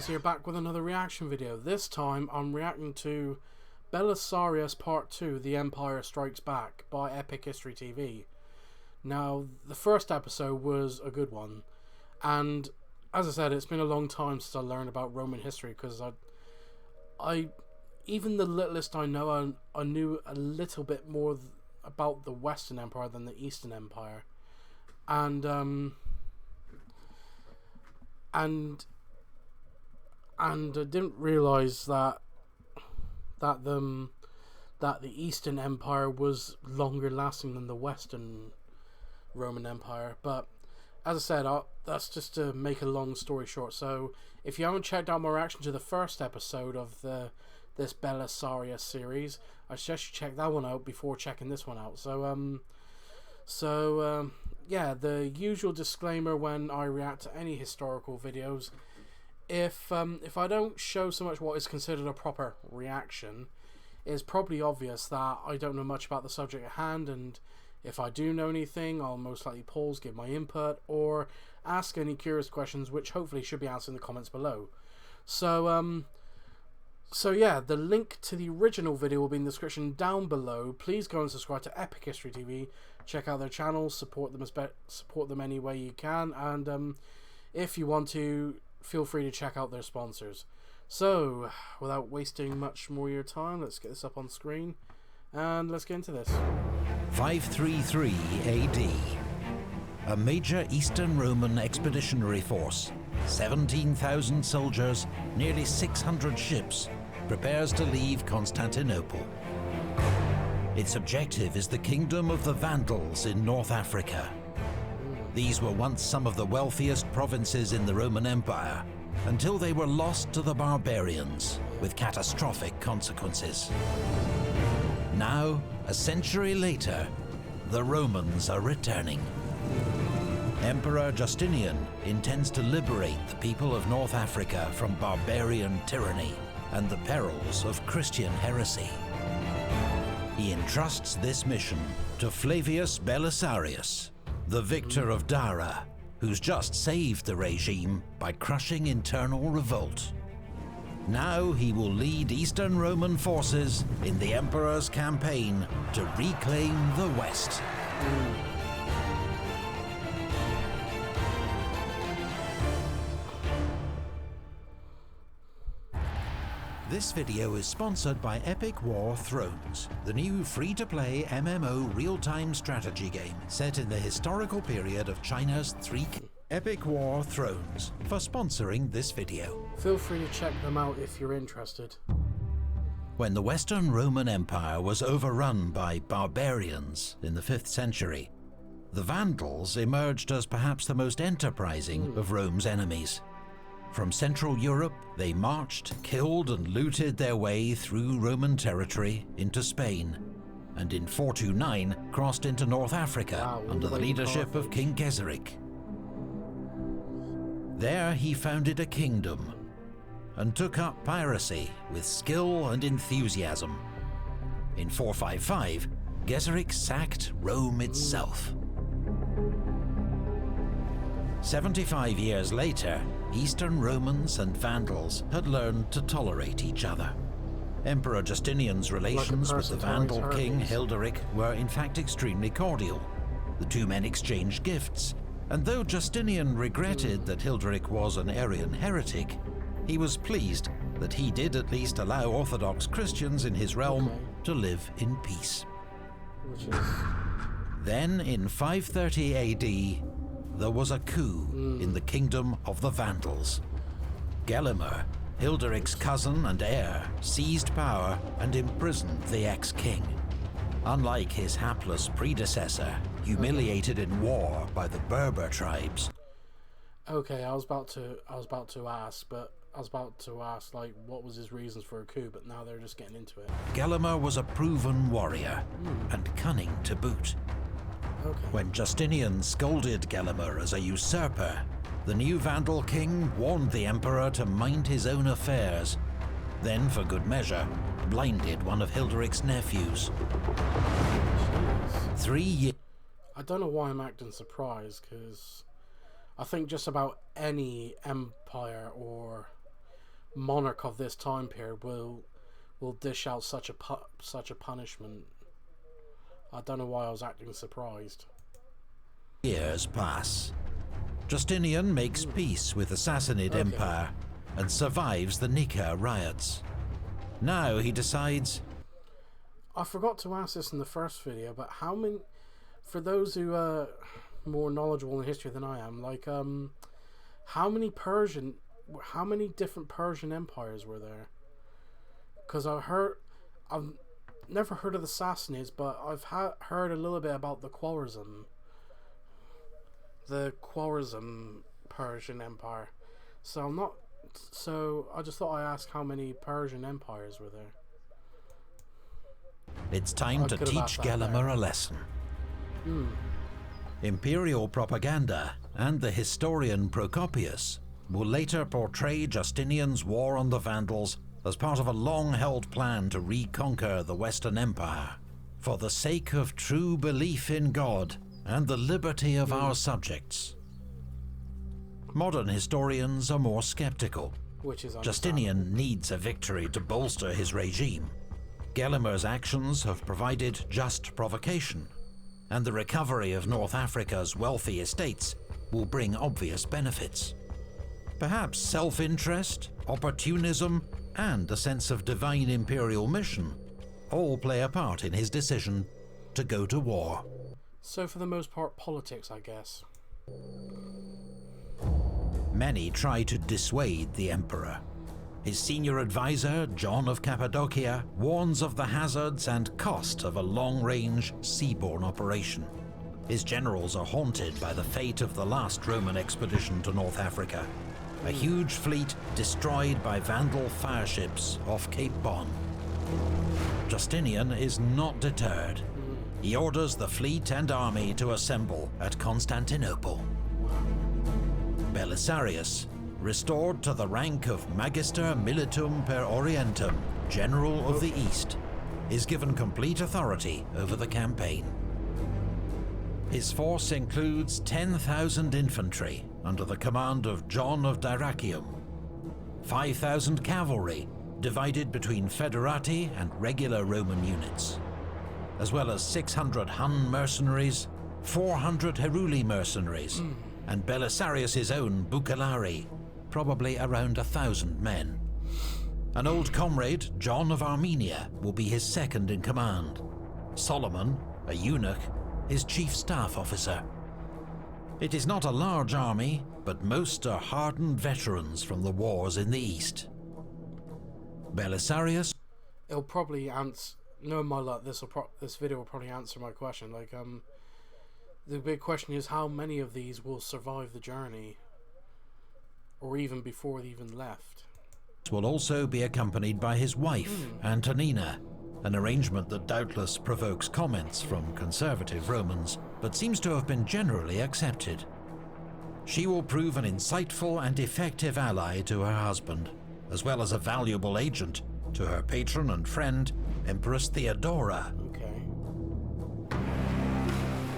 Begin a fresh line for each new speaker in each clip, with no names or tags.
Here back with another reaction video. This time I'm reacting to Belisarius Part 2, The Empire Strikes Back by Epic History TV. Now, the first episode was a good one, and as I said, it's been a long time since I learned about Roman history, because I even the littlest I know, I knew a little bit more about the Western Empire than the Eastern Empire, and I didn't realise that the Eastern Empire was longer lasting than the Western Roman Empire. But as I said, that's just to make a long story short. So if you haven't checked out my reaction to the first episode of this Belisarius series, I suggest you check that one out before checking this one out. So yeah, the usual disclaimer when I react to any historical videos. If I don't show so much what is considered a proper reaction, it's probably obvious that I don't know much about the subject at hand, and if I do know anything, I'll most likely pause, give my input, or ask any curious questions, which hopefully should be answered in the comments below. So yeah, the link to the original video will be in the description down below. Please go and subscribe to Epic History TV. Check out their channel, support them any way you can, and if you want to, feel free to check out their sponsors. So, without wasting much more of your time, let's get this up on screen and let's get into this.
533 AD. A major Eastern Roman expeditionary force, 17,000 soldiers, nearly 600 ships, prepares to leave Constantinople. Its objective is the kingdom of the Vandals in North Africa. These were once some of the wealthiest provinces in the Roman Empire, until they were lost to the barbarians, with catastrophic consequences. Now, a century later, the Romans are returning. Emperor Justinian intends to liberate the people of North Africa from barbarian tyranny and the perils of Christian heresy. He entrusts this mission to Flavius Belisarius, the victor of Dara, who's just saved the regime by crushing internal revolt. Now he will lead Eastern Roman forces in the Emperor's campaign to reclaim the West. This video is sponsored by Epic War Thrones, the new free-to-play MMO real-time strategy game set in the historical period of China's three kingdoms. Epic War Thrones, for sponsoring this video.
Feel free to check them out if you're interested.
When the Western Roman Empire was overrun by barbarians in the 5th century, the Vandals emerged as perhaps the most enterprising of Rome's enemies. From Central Europe, they marched, killed and looted their way through Roman territory into Spain, and in 429 crossed into North Africa under the leadership of King Gesaric. There he founded a kingdom, and took up piracy with skill and enthusiasm. In 455, Gesaric sacked Rome itself. 75 years later, Eastern Romans and Vandals had learned to tolerate each other. Emperor Justinian's relations with the Vandal king Hilderic were in fact extremely cordial. The two men exchanged gifts, and though Justinian regretted that Hilderic was an Arian heretic, he was pleased that he did at least allow Orthodox Christians in his realm to live in peace. Then in 530 AD, there was a coup in the kingdom of the Vandals. Gelimer, Hilderic's cousin and heir, seized power and imprisoned the ex-king. Unlike his hapless predecessor, humiliated in war by the Berber tribes.
Okay, I was about to ask, like, what was his reasons for a coup, but now they're just getting into it.
Gelimer was a proven warrior, and cunning to boot.
Okay.
When Justinian scolded Gelimer as a usurper, the new Vandal king warned the emperor to mind his own affairs. Then, for good measure, blinded one of Hilderic's nephews. 3 years.
I don't know why I'm acting surprised, because I think just about any empire or monarch of this time period will dish out such a punishment. I don't know why I was acting surprised.
Years pass. Justinian makes peace with the Sassanid Empire and survives the Nika riots. Now he decides...
I forgot to ask this in the first video, but how many... For those who are more knowledgeable in history than I am, like, how many different Persian empires were there? Because I've never heard of the Sassanids, but I've heard a little bit about the Khwarezm Persian Empire. So I just thought I'd ask how many Persian empires were there.
It's time to teach Gelimer a lesson. Imperial propaganda and the historian Procopius will later portray Justinian's war on the Vandals as part of a long-held plan to reconquer the Western Empire, for the sake of true belief in God and the liberty of our subjects. Modern historians are more skeptical. Justinian needs a victory to bolster his regime. Gelimer's actions have provided just provocation, and the recovery of North Africa's wealthy estates will bring obvious benefits. Perhaps self-interest, opportunism, and a sense of divine imperial mission all play a part in his decision to go to war.
So for the most part, politics, I guess.
Many try to dissuade the emperor. His senior advisor, John of Cappadocia, warns of the hazards and cost of a long-range seaborne operation. His generals are haunted by the fate of the last Roman expedition to North Africa, a huge fleet destroyed by Vandal fireships off Cape Bon. Justinian is not deterred. He orders the fleet and army to assemble at Constantinople. Belisarius, restored to the rank of Magister Militum per Orientem, General of the East, is given complete authority over the campaign. His force includes 10,000 infantry under the command of John of Dyrrachium, 5,000 cavalry divided between Federati and regular Roman units, as well as 600 Hun mercenaries, 400 Heruli mercenaries, and Belisarius' own Bucellari, probably around 1,000 men. An old comrade, John of Armenia, will be his second in command. Solomon, a eunuch, his chief staff officer. It is not a large army, but most are hardened veterans from the wars in the East. Belisarius...
It'll probably answer... No, my luck, this video will probably answer my question. Like, the big question is how many of these will survive the journey, or even before they even left.
Will also be accompanied by his wife, Antonina, an arrangement that doubtless provokes comments from conservative Romans, but seems to have been generally accepted. She will prove an insightful and effective ally to her husband, as well as a valuable agent to her patron and friend, Empress Theodora.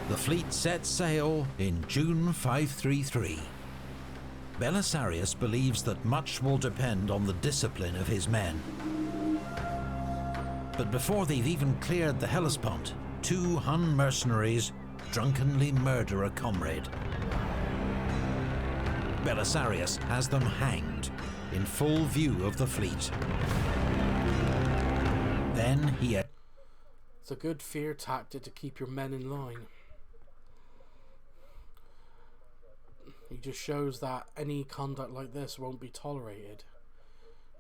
The fleet sets sail in June 533. Belisarius believes that much will depend on the discipline of his men. But before they've even cleared the Hellespont, 2 Hun mercenaries drunkenly murder a comrade. Belisarius has them hanged in full view of the fleet. Then he...
It's a good fear tactic to keep your men in line. It just shows that any conduct like this won't be tolerated.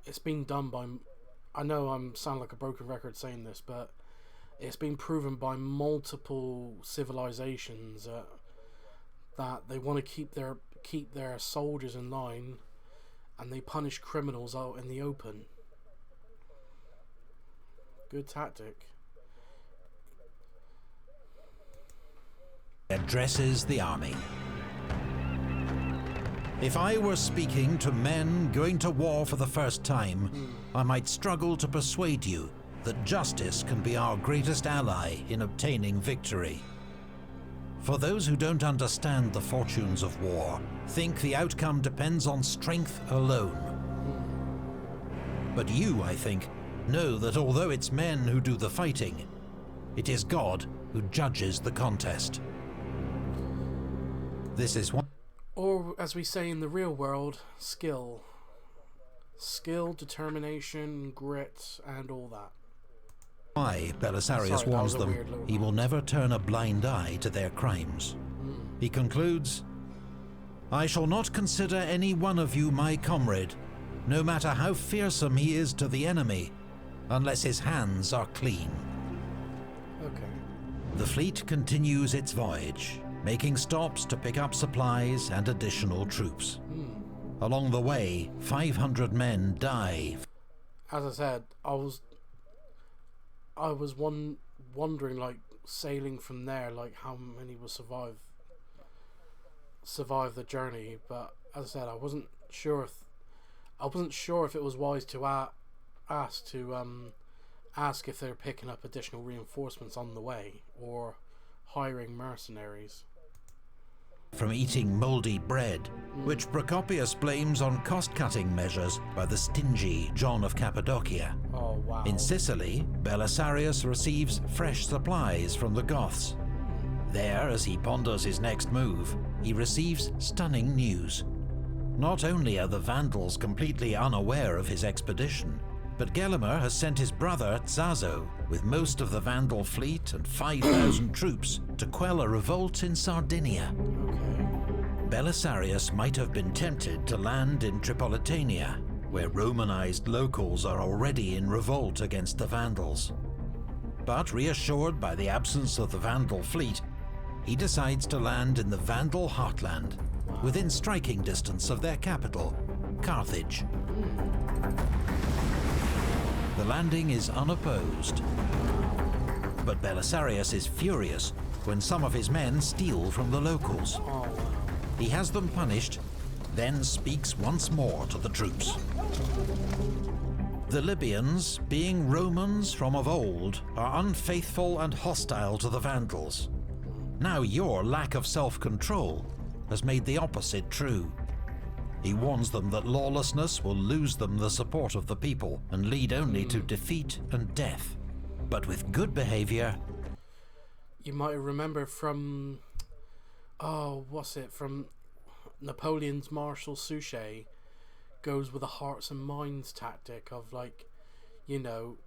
It's been done by... I know I sound like a broken record saying this, but it's been proven by multiple civilizations that they want to keep their soldiers in line, and they punish criminals out in the open. Good tactic.
Addresses the army. If I were speaking to men going to war for the first time, I might struggle to persuade you that justice can be our greatest ally in obtaining victory. For those who don't understand the fortunes of war, think the outcome depends on strength alone. But you, I think, know that although it's men who do the fighting, it is God who judges the contest. This is what...
Or, as we say in the real world, skill. Skill, determination, grit, and all that.
Why Belisarius warns them he will never turn a blind eye to their crimes. He concludes, "I shall not consider any one of you my comrade, no matter how fearsome he is to the enemy, unless his hands are clean."
Okay.
The fleet continues its voyage, making stops to pick up supplies and additional troops. Along the way, 500 men die.
As I said, I was wondering, like, sailing from there, like, how many will survive the journey. But as I said, I wasn't sure if it was wise to ask if they're picking up additional reinforcements on the way or hiring mercenaries.
From eating mouldy bread, which Procopius blames on cost-cutting measures by the stingy John of Cappadocia.
Oh, wow.
In Sicily, Belisarius receives fresh supplies from the Goths. There, as he ponders his next move, he receives stunning news. Not only are the Vandals completely unaware of his expedition, but Gelimer has sent his brother Zazo with most of the Vandal fleet and 5,000 troops to quell a revolt in Sardinia. Belisarius might have been tempted to land in Tripolitania, where Romanized locals are already in revolt against the Vandals. But reassured by the absence of the Vandal fleet, he decides to land in the Vandal heartland, within striking distance of their capital, Carthage. The landing is unopposed, but Belisarius is furious when some of his men steal from the locals. He has them punished, then speaks once more to the troops. The Libyans, being Romans from of old, are unfaithful and hostile to the Vandals. Now your lack of self-control has made the opposite true. He warns them that lawlessness will lose them the support of the people and lead only to defeat and death. But with good behavior...
You might remember from... from Napoleon's Marshal Suchet goes with a hearts and minds tactic of, like, you know,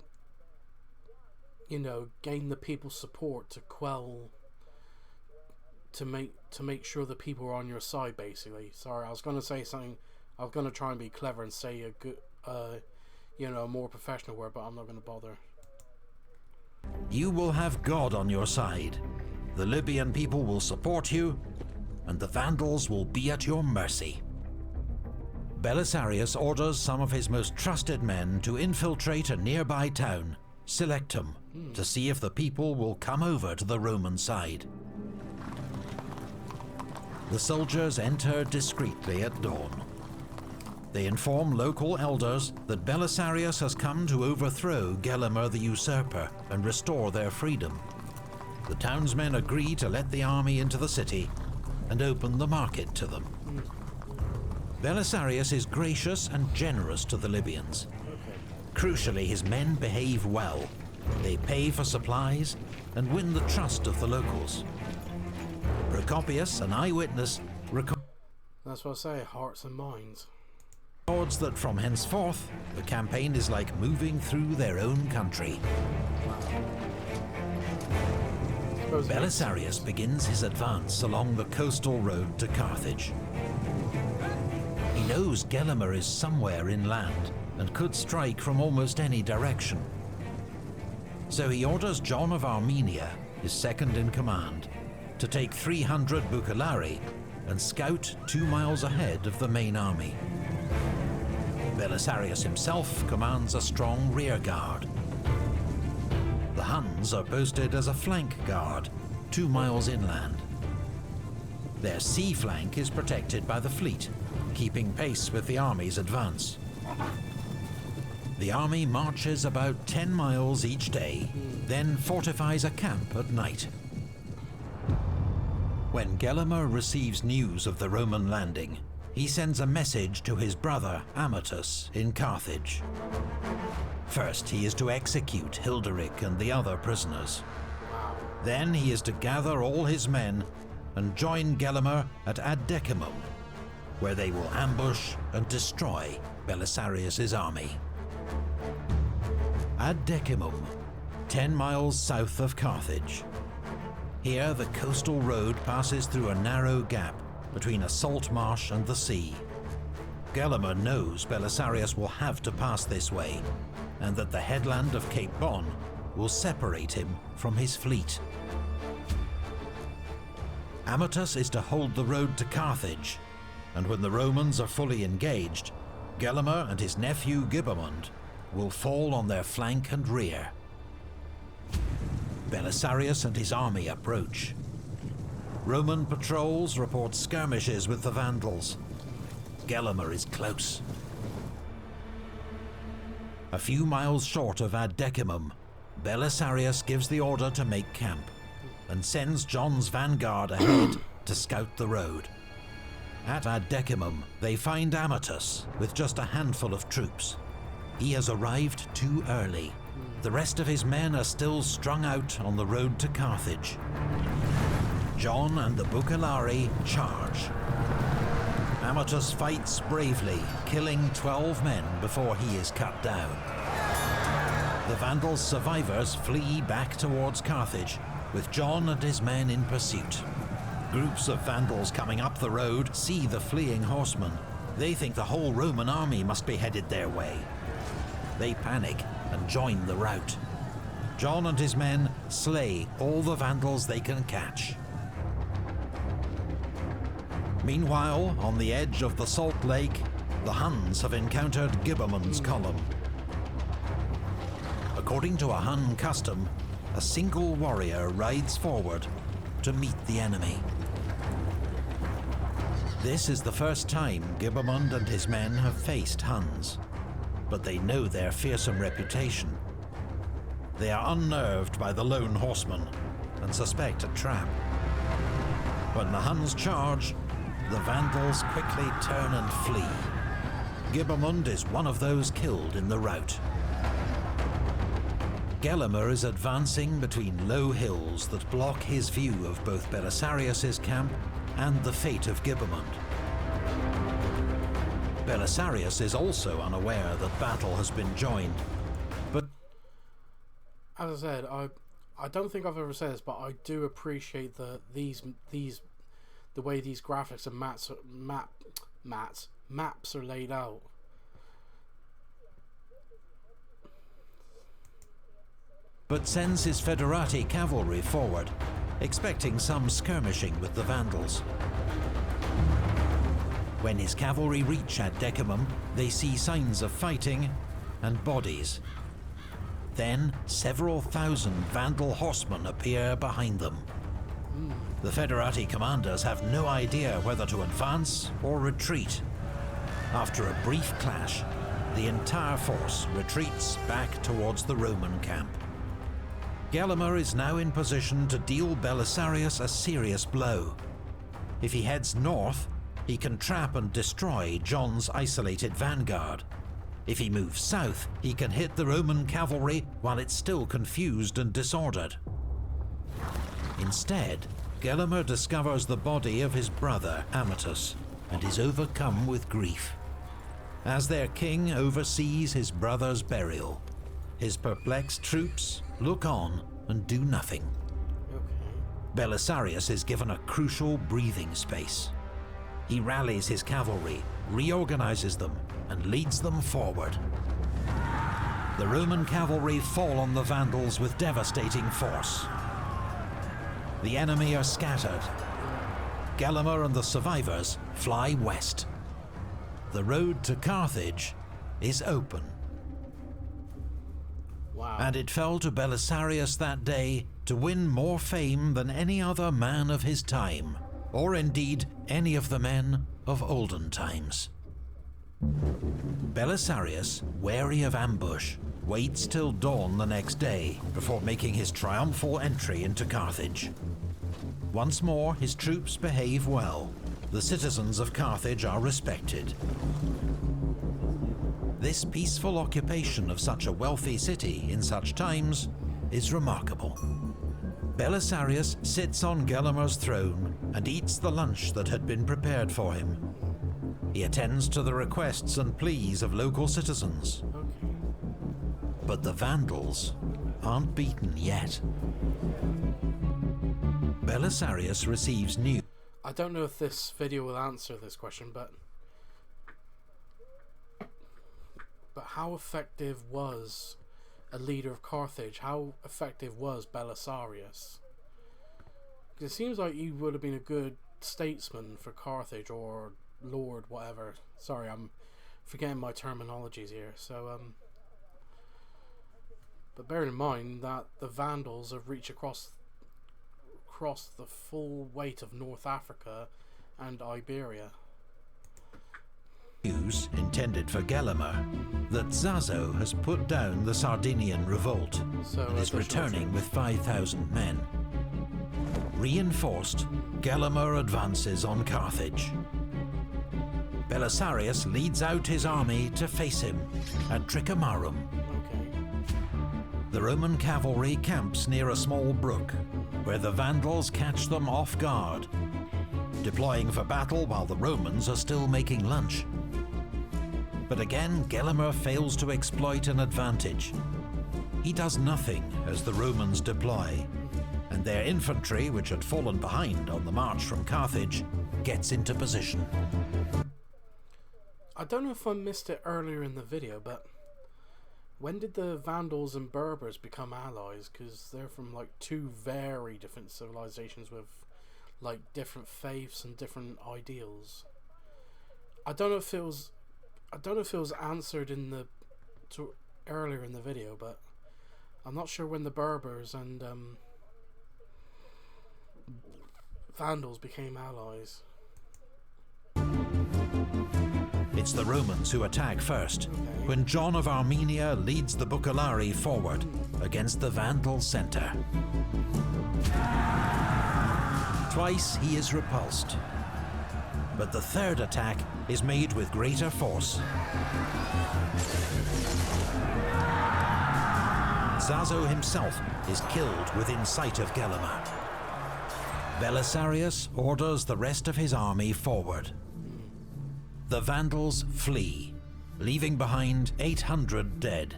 gain the people's support to quell, to make sure the people are on your side, basically. Sorry, I was going to say something, I was going to try and be clever and say a good, a more professional word, but I'm not going to bother.
You will have God on your side. The Libyan people will support you, and the Vandals will be at your mercy. Belisarius orders some of his most trusted men to infiltrate a nearby town, Selectum, to see if the people will come over to the Roman side. The soldiers enter discreetly at dawn. They inform local elders that Belisarius has come to overthrow Gelimer the usurper and restore their freedom. The townsmen agree to let the army into the city and open the market to them. Belisarius is gracious and generous to the Libyans. Crucially, his men behave well. They pay for supplies and win the trust of the locals. Procopius, an eyewitness,
That's what I say, hearts and minds.
records that from henceforth, the campaign is like moving through their own country. Belisarius begins his advance along the coastal road to Carthage. He knows Gelimer is somewhere inland and could strike from almost any direction. So he orders John of Armenia, his second in command, to take 300 bucellari and scout 2 miles ahead of the main army. Belisarius himself commands a strong rear guard. The Huns are posted as a flank guard, 2 miles inland. Their sea flank is protected by the fleet, keeping pace with the army's advance. The army marches about 10 miles each day, then fortifies a camp at night. When Gelimer receives news of the Roman landing, he sends a message to his brother Amatus in Carthage. First, he is to execute Hilderic and the other prisoners. Then he is to gather all his men and join Gelimer at Ad Decimum, where they will ambush and destroy Belisarius' army. Ad Decimum, 10 miles south of Carthage. Here, the coastal road passes through a narrow gap between a salt marsh and the sea. Gelimer knows Belisarius will have to pass this way, and that the headland of Cape Bon will separate him from his fleet. Amatus is to hold the road to Carthage, and when the Romans are fully engaged, Gelimer and his nephew Gibamund will fall on their flank and rear. Belisarius and his army approach. Roman patrols report skirmishes with the Vandals. Gelimer is close. A few miles short of Ad Decimum, Belisarius gives the order to make camp, and sends John's vanguard ahead to scout the road. At Ad Decimum, they find Amatus with just a handful of troops. He has arrived too early. The rest of his men are still strung out on the road to Carthage. John and the Bucellari charge. Amatus fights bravely, killing 12 men before he is cut down. The Vandals' survivors flee back towards Carthage, with John and his men in pursuit. Groups of Vandals coming up the road see the fleeing horsemen. They think the whole Roman army must be headed their way. They panic and join the rout. John and his men slay all the Vandals they can catch. Meanwhile, on the edge of the Salt Lake, the Huns have encountered Gibamund's column. According to a Hun custom, a single warrior rides forward to meet the enemy. This is the first time Gibamund and his men have faced Huns, but they know their fearsome reputation. They are unnerved by the lone horseman and suspect a trap. When the Huns charge, the Vandals quickly turn and flee. Gibamund is one of those killed in the rout. Gelimer is advancing between low hills that block his view of both Belisarius' camp and the fate of Gibamund. Belisarius is also unaware that battle has been joined, but
as I said, I don't think I've ever said this, but I do appreciate the way these graphics and maps are laid out.
but sends his Federati cavalry forward, expecting some skirmishing with the Vandals. When his cavalry reach Ad Decimum, they see signs of fighting and bodies. Then several thousand Vandal horsemen appear behind them. The Federati commanders have no idea whether to advance or retreat. After a brief clash, the entire force retreats back towards the Roman camp. Gelimer is now in position to deal Belisarius a serious blow. If he heads north, he can trap and destroy John's isolated vanguard. If he moves south, he can hit the Roman cavalry while it's still confused and disordered. Instead, Gelimer discovers the body of his brother Amatus and is overcome with grief. As their king oversees his brother's burial, his perplexed troops look on and do nothing. Belisarius is given a crucial breathing space. He rallies his cavalry, reorganizes them, and leads them forward. The Roman cavalry fall on the Vandals with devastating force. The enemy are scattered. Gelimer and the survivors fly west. The road to Carthage is open.
Wow.
And it fell to Belisarius that day to win more fame than any other man of his time, or indeed any of the men of olden times. Belisarius, wary of ambush, waits till dawn the next day before making his triumphal entry into Carthage. Once more, his troops behave well. The citizens of Carthage are respected. This peaceful occupation of such a wealthy city in such times is remarkable. Belisarius sits on Gelimer's throne and eats the lunch that had been prepared for him. He attends to the requests and pleas of local citizens. But the Vandals aren't beaten yet. Belisarius receives news.
I don't know if this video will answer this question, but how effective was a leader of Carthage? How effective was Belisarius? Because it seems like he would have been a good statesman for Carthage, or lord, whatever. Sorry, I'm forgetting my terminologies here. So, but bearing in mind that the Vandals have reached across the full weight of North Africa and Iberia.
News intended for Gelimer that Zazo has put down the Sardinian revolt and is returning with 5,000 men. Reinforced, Gelimer advances on Carthage. Belisarius leads out his army to face him at Tricamarum. The Roman cavalry camps near a small brook, where the Vandals catch them off guard, deploying for battle while the Romans are still making lunch. But again, Gelimer fails to exploit an advantage. He does nothing as the Romans deploy, and their infantry, which had fallen behind on the march from Carthage, gets into position.
I don't know if I missed it earlier in the video, but when did the Vandals and Berbers become allies? Because they're from like two very different civilizations with like different faiths and different ideals. I don't know if it was answered in the earlier in the video, but I'm not sure when the Berbers and Vandals became allies.
It's the Romans who attack first, when John of Armenia leads the Bucellari forward against the Vandal center. Twice he is repulsed, but the third attack is made with greater force. Zazo himself is killed within sight of Gelimer. Belisarius orders the rest of his army forward. The Vandals flee, leaving behind 800 dead.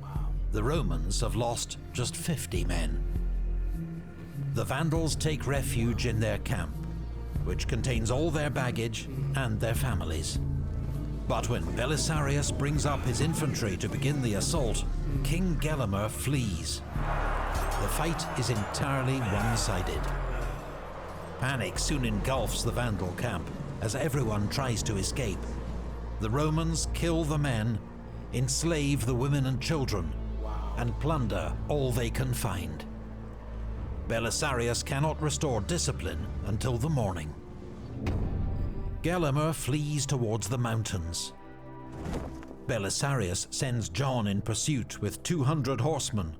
Wow.
The Romans have lost just 50 men. The Vandals take refuge in their camp, which contains all their baggage and their families. But when Belisarius brings up his infantry to begin the assault, King Gelimer flees. The fight is entirely one-sided. Panic soon engulfs the Vandal camp as everyone tries to escape. The Romans kill the men, enslave the women and children, and plunder all they can find. Belisarius cannot restore discipline until the morning. Gelimer flees towards the mountains. Belisarius sends John in pursuit with 200 horsemen,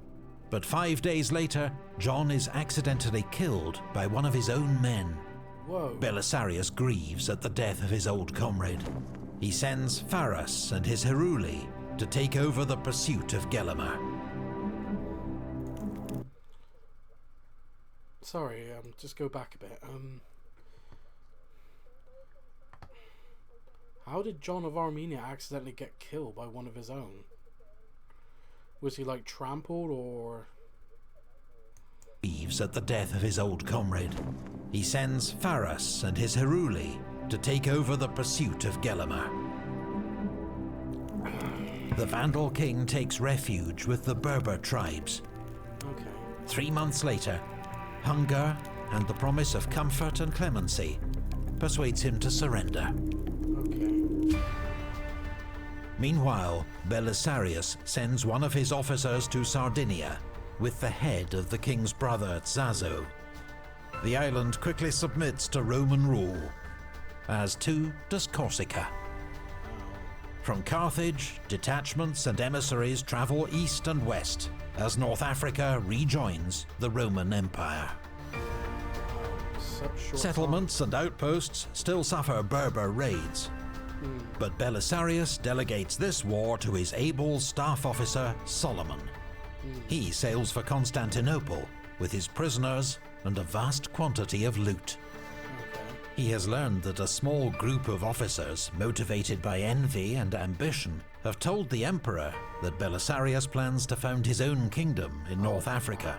but 5 days later, John is accidentally killed by one of his own men.
Whoa.
Belisarius grieves at the death of his old comrade. He sends Pharas and his Heruli to take over the pursuit of Gelimer.
Sorry, just go back a bit. How did John of Armenia accidentally get killed by one of his own? Was he like trampled or?
Grieves at the death of his old comrade. He sends Pharas and his Heruli to take over the pursuit of Gelimer. The Vandal king takes refuge with the Berber tribes.
Okay.
3 months later, hunger and the promise of comfort and clemency persuades him to surrender.
Okay.
Meanwhile, Belisarius sends one of his officers to Sardinia with the head of the king's brother Zazo. The island quickly submits to Roman rule, as too does Corsica. From Carthage, detachments and emissaries travel east and west as North Africa rejoins the Roman Empire. Settlements and outposts still suffer Berber raids, but Belisarius delegates this war to his able staff officer Solomon. He sails for Constantinople with his prisoners and a vast quantity of loot. He has learned that a small group of officers, motivated by envy and ambition, have told the emperor that Belisarius plans to found his own kingdom in North Africa.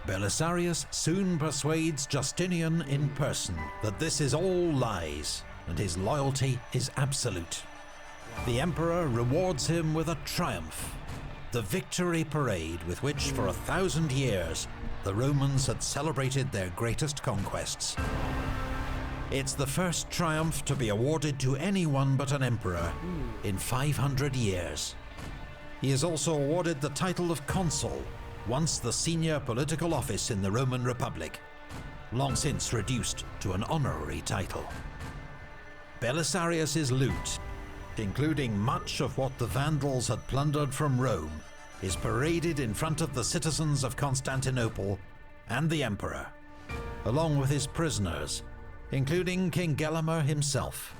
Belisarius soon persuades Justinian in person that this is all lies, and his loyalty is absolute. The emperor rewards him with a triumph, the victory parade with which for 1,000 years the Romans had celebrated their greatest conquests. It's the first triumph to be awarded to anyone but an emperor in 500 years. He is also awarded the title of consul, once the senior political office in the Roman Republic, long since reduced to an honorary title. Belisarius's loot, including much of what the Vandals had plundered from Rome, is paraded in front of the citizens of Constantinople and the emperor, along with his prisoners, including King Gelimer himself,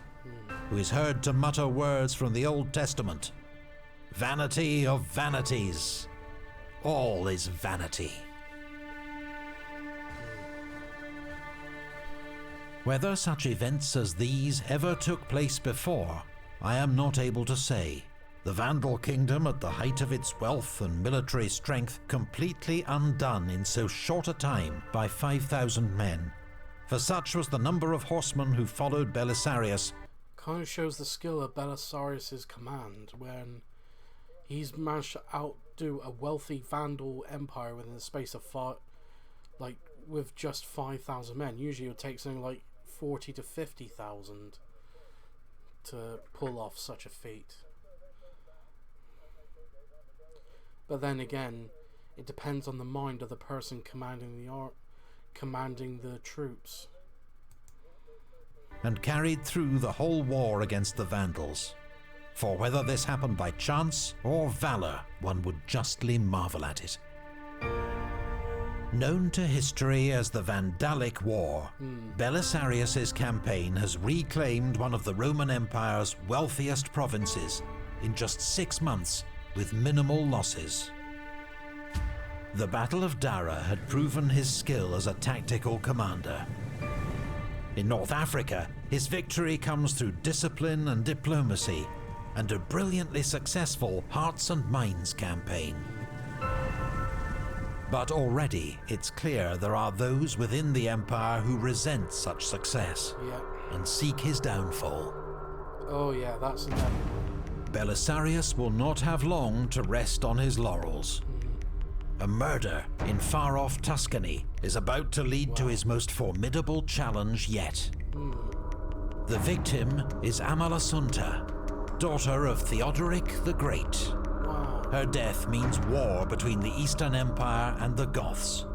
who is heard to mutter words from the Old Testament. Vanity of vanities. All is vanity. Whether such events as these ever took place before, I am not able to say. The Vandal Kingdom, at the height of its wealth and military strength, completely undone in so short a time by 5,000 men. For such was the number of horsemen who followed Belisarius.
Kind of shows the skill of Belisarius' command when he's managed to outdo a wealthy Vandal empire within the space of with just 5,000 men. Usually it would take something like 40 to 50,000 to pull off such a feat. But then again, it depends on the mind of the person commanding the troops.
And carried through the whole war against the Vandals. For whether this happened by chance or valor, one would justly marvel at it. Known to history as the Vandalic War, Belisarius' campaign has reclaimed one of the Roman Empire's wealthiest provinces in just 6 months with minimal losses. The Battle of Dara had proven his skill as a tactical commander. In North Africa, his victory comes through discipline and diplomacy, and a brilliantly successful Hearts and Minds campaign. But already it's clear there are those within the Empire who resent such success and seek his downfall.
Oh yeah, that's inevitable.
Belisarius will not have long to rest on his laurels. A murder in far-off Tuscany is about to lead to his most formidable challenge yet. The victim is Amalasuntha, daughter of Theodoric the Great. Her death means war between the Eastern Empire and the Goths.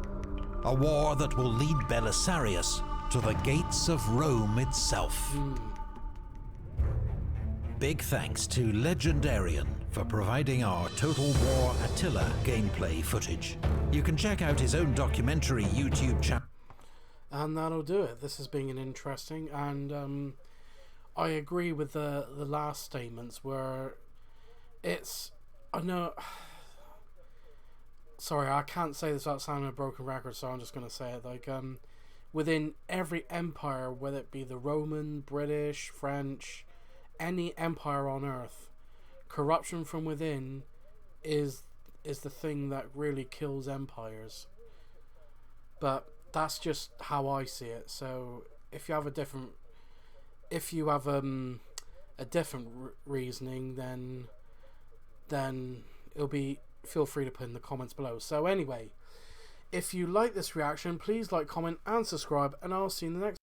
A war that will lead Belisarius to the gates of Rome itself. Big thanks to Legendarian for providing our Total War Attila gameplay footage. You can check out his own documentary YouTube channel.
And that'll do it. This has been an interesting, and I agree with the last statements where it's, I know, sorry, I can't say this without sounding a broken record, so I'm just going to say it. Like, within every empire, whether it be the Roman, British, French, any empire on earth, corruption from within is the thing that really kills empires. But that's just how I see it. So if you have a different reasoning, then it'll be, feel free to put in the comments below. So anyway, if you like this reaction, please like, comment and subscribe, and I'll see you in the next